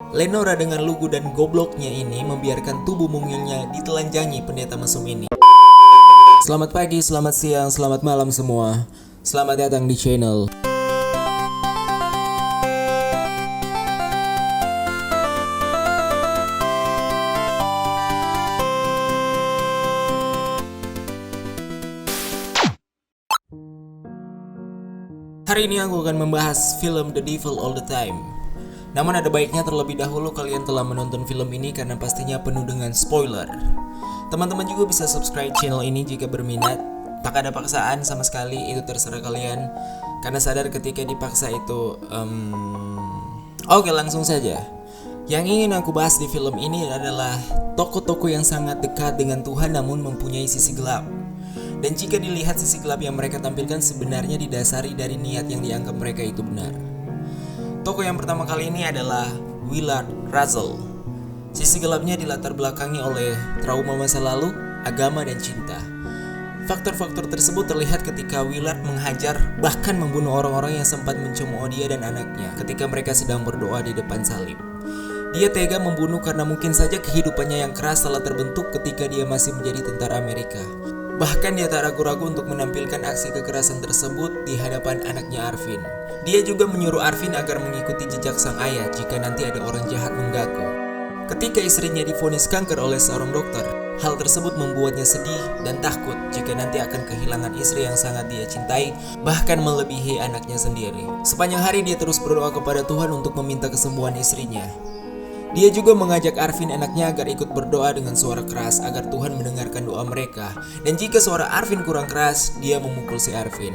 Lenora dengan lugu dan gobloknya ini membiarkan tubuh mungilnya ditelanjangi pendeta mesum ini. Selamat pagi, selamat siang, selamat malam semua. Selamat datang di channel. Hari ini aku akan membahas film The Devil All The Time. Namun ada baiknya terlebih dahulu kalian telah menonton film ini karena pastinya penuh dengan spoiler. Teman-teman juga bisa subscribe channel ini jika berminat. Tak ada paksaan sama sekali, itu terserah kalian. Karena sadar ketika dipaksa itu Oke, langsung saja. Yang ingin aku bahas di film ini adalah tokoh-tokoh yang sangat dekat dengan Tuhan namun mempunyai sisi gelap. Dan jika dilihat sisi gelap yang mereka tampilkan sebenarnya didasari dari niat yang dianggap mereka itu benar. Tokoh yang pertama kali ini adalah Willard Russell. Sisi gelapnya dilatar belakangi oleh trauma masa lalu, agama, dan cinta. Faktor-faktor tersebut terlihat ketika Willard menghajar bahkan membunuh orang-orang yang sempat mencemooh dia dan anaknya ketika mereka sedang berdoa di depan salib. Dia tega membunuh karena mungkin saja kehidupannya yang keras telah terbentuk ketika dia masih menjadi tentara Amerika. Bahkan dia tak ragu-ragu untuk menampilkan aksi kekerasan tersebut di hadapan anaknya Arvin. Dia juga menyuruh Arvin agar mengikuti jejak sang ayah jika nanti ada orang jahat mengganggu. Ketika istrinya divonis kanker oleh seorang dokter, hal tersebut membuatnya sedih dan takut jika nanti akan kehilangan istri yang sangat dia cintai, bahkan melebihi anaknya sendiri. Sepanjang hari dia terus berdoa kepada Tuhan untuk meminta kesembuhan istrinya. Dia juga mengajak Arvin anaknya agar ikut berdoa dengan suara keras agar Tuhan mendengarkan doa mereka. Dan jika suara Arvin kurang keras, dia memukul si Arvin.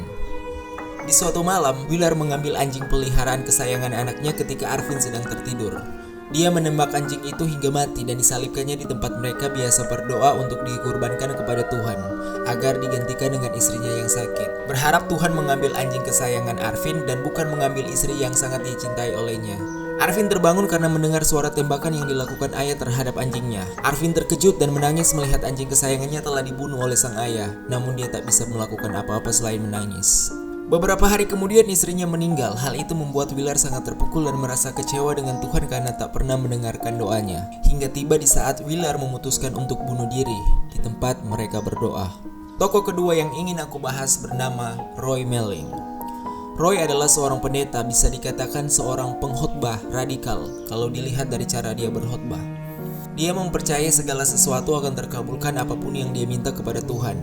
Di suatu malam, Willard mengambil anjing peliharaan kesayangan anaknya ketika Arvin sedang tertidur. Dia menembak anjing itu hingga mati dan disalibkannya di tempat mereka biasa berdoa untuk dikurbankan kepada Tuhan, agar digantikan dengan istrinya yang sakit. Berharap Tuhan mengambil anjing kesayangan Arvin dan bukan mengambil istri yang sangat dicintai olehnya. Arvin terbangun karena mendengar suara tembakan yang dilakukan ayah terhadap anjingnya. Arvin terkejut dan menangis melihat anjing kesayangannya telah dibunuh oleh sang ayah, namun dia tak bisa melakukan apa-apa selain menangis. Beberapa hari kemudian istrinya meninggal. Hal itu membuat Willard sangat terpukul dan merasa kecewa dengan Tuhan karena tak pernah mendengarkan doanya. Hingga tiba di saat Willard memutuskan untuk bunuh diri di tempat mereka berdoa. Tokoh kedua yang ingin aku bahas bernama Roy Melling. Roy adalah seorang pendeta, bisa dikatakan seorang pengkhotbah radikal kalau dilihat dari cara dia berkhotbah. Dia mempercayai segala sesuatu akan terkabulkan apapun yang dia minta kepada Tuhan.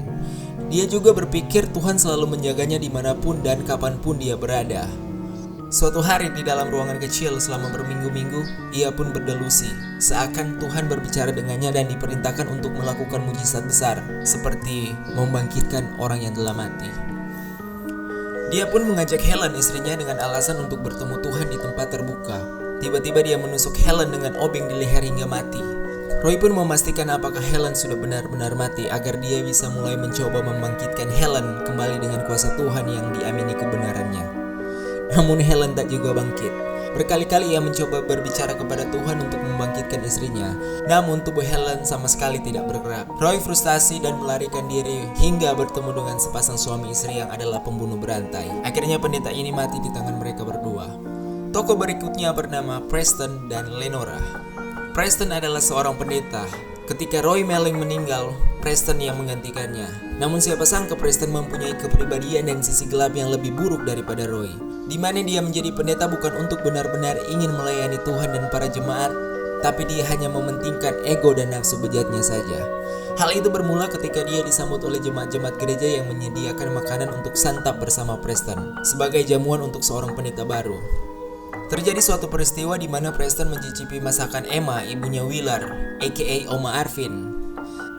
Dia juga berpikir Tuhan selalu menjaganya dimanapun dan kapanpun dia berada. Suatu hari di dalam ruangan kecil selama berminggu-minggu, ia pun berdelusi, seakan Tuhan berbicara dengannya dan diperintahkan untuk melakukan mujizat besar, seperti membangkitkan orang yang telah mati. Dia pun mengajak Helen istrinya dengan alasan untuk bertemu Tuhan di tempat terbuka. Tiba-tiba dia menusuk Helen dengan obeng di leher hingga mati. Roy pun memastikan apakah Helen sudah benar-benar mati agar dia bisa mulai mencoba membangkitkan Helen kembali dengan kuasa Tuhan yang diamini kebenarannya. Namun Helen tak juga bangkit. Berkali-kali ia mencoba berbicara kepada Tuhan untuk membangkitkan istrinya, namun tubuh Helen sama sekali tidak bergerak. Roy frustasi dan melarikan diri hingga bertemu dengan sepasang suami istri yang adalah pembunuh berantai. Akhirnya pendeta ini mati di tangan mereka berdua. Tokoh berikutnya bernama Preston dan Lenora. Preston adalah seorang pendeta. Ketika Roy Melling meninggal, Preston yang menggantikannya. Namun siapa sangka Preston mempunyai kepribadian dan sisi gelap yang lebih buruk daripada Roy, di mana dia menjadi pendeta bukan untuk benar-benar ingin melayani Tuhan dan para jemaat, tapi dia hanya mementingkan ego dan nafsu bejatnya saja. Hal itu bermula ketika dia disambut oleh jemaat-jemaat gereja yang menyediakan makanan untuk santap bersama Preston sebagai jamuan untuk seorang pendeta baru. Terjadi suatu peristiwa di mana Preston mencicipi masakan Emma, ibunya Willard, aka Oma Arvin.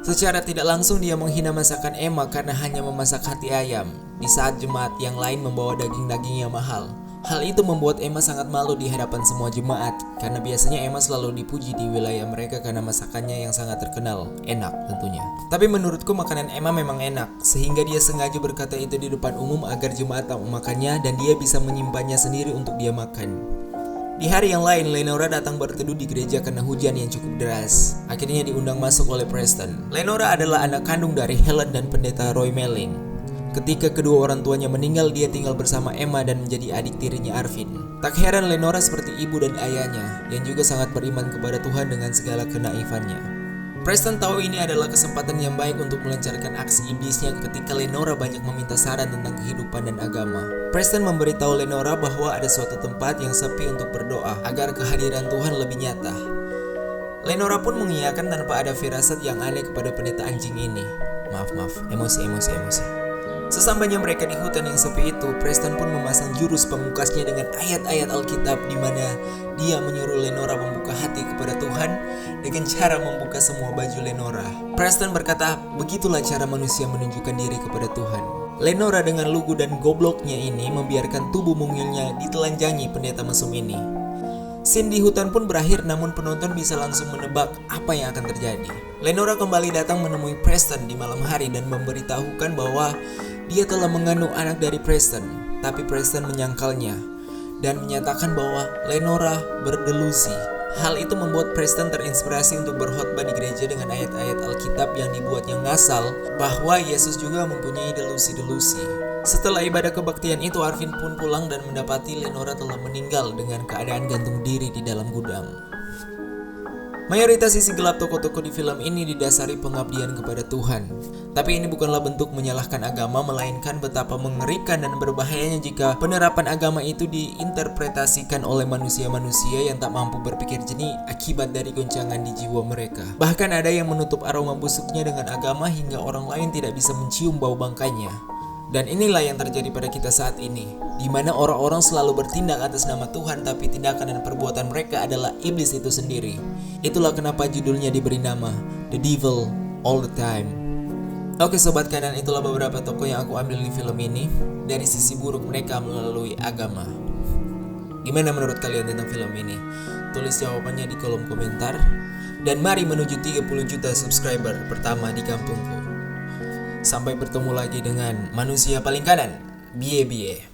Secara tidak langsung dia menghina masakan Emma karena hanya memasak hati ayam, di saat jemaat yang lain membawa daging-daging yang mahal. Hal itu membuat Emma sangat malu di hadapan semua jemaat, karena biasanya Emma selalu dipuji di wilayah mereka karena masakannya yang sangat terkenal, enak tentunya. Tapi menurutku makanan Emma memang enak, sehingga dia sengaja berkata itu di depan umum agar jemaat tak memakannya dan dia bisa menyimpannya sendiri untuk dia makan. Di hari yang lain, Lenora datang berteduh di gereja karena hujan yang cukup deras. Akhirnya diundang masuk oleh Preston. Lenora adalah anak kandung dari Helen dan pendeta Roy Melling. Ketika kedua orang tuanya meninggal, dia tinggal bersama Emma dan menjadi adik tirinya Arvin. Tak heran Lenora seperti ibu dan ayahnya, yang juga sangat beriman kepada Tuhan dengan segala kenaifannya. Preston tahu ini adalah kesempatan yang baik untuk melancarkan aksi iblisnya ketika Lenora banyak meminta saran tentang kehidupan dan agama. Preston memberitahu Lenora bahwa ada suatu tempat yang sepi untuk berdoa agar kehadiran Tuhan lebih nyata. Lenora pun mengiyakan tanpa ada firasat yang aneh kepada pendeta anjing ini. Maaf, emosi. Sesampainya mereka di hutan yang sepi itu, Preston pun memasang jurus pamungkasnya dengan ayat-ayat Alkitab di mana dia menyuruh Lenora membuka hati kepada Tuhan dengan cara membuka semua baju Lenora. Preston berkata, begitulah cara manusia menunjukkan diri kepada Tuhan. Lenora dengan lugu dan gobloknya ini membiarkan tubuh mungilnya ditelanjangi pendeta mesum ini. Scene di hutan pun berakhir, namun penonton bisa langsung menebak apa yang akan terjadi. Lenora kembali datang menemui Preston di malam hari dan memberitahukan bahwa dia telah mengandung anak dari Preston, tapi Preston menyangkalnya dan menyatakan bahwa Lenora berdelusi. Hal itu membuat Preston terinspirasi untuk berkhotbah di gereja dengan ayat-ayat Alkitab yang dibuatnya ngasal bahwa Yesus juga mempunyai delusi-delusi. Setelah ibadah kebaktian itu, Arvin pun pulang dan mendapati Lenora telah meninggal dengan keadaan gantung diri di dalam gudang. Mayoritas sisi gelap tokoh-tokoh di film ini didasari pengabdian kepada Tuhan. Tapi ini bukanlah bentuk menyalahkan agama, melainkan betapa mengerikan dan berbahayanya jika penerapan agama itu diinterpretasikan oleh manusia-manusia yang tak mampu berpikir jernih akibat dari goncangan di jiwa mereka. Bahkan ada yang menutup aroma busuknya dengan agama hingga orang lain tidak bisa mencium bau bangkainya. Dan inilah yang terjadi pada kita saat ini, di mana orang-orang selalu bertindak atas nama Tuhan, tapi tindakan dan perbuatan mereka adalah iblis itu sendiri. Itulah kenapa judulnya diberi nama The Devil All the Time. Oke sobat kanan, itulah beberapa tokoh yang aku ambil di film ini dari sisi buruk mereka melalui agama. Gimana menurut kalian tentang film ini? Tulis jawabannya di kolom komentar. Dan mari menuju 30 juta subscriber pertama di kampungku. Sampai bertemu lagi dengan manusia paling kanan. Bie.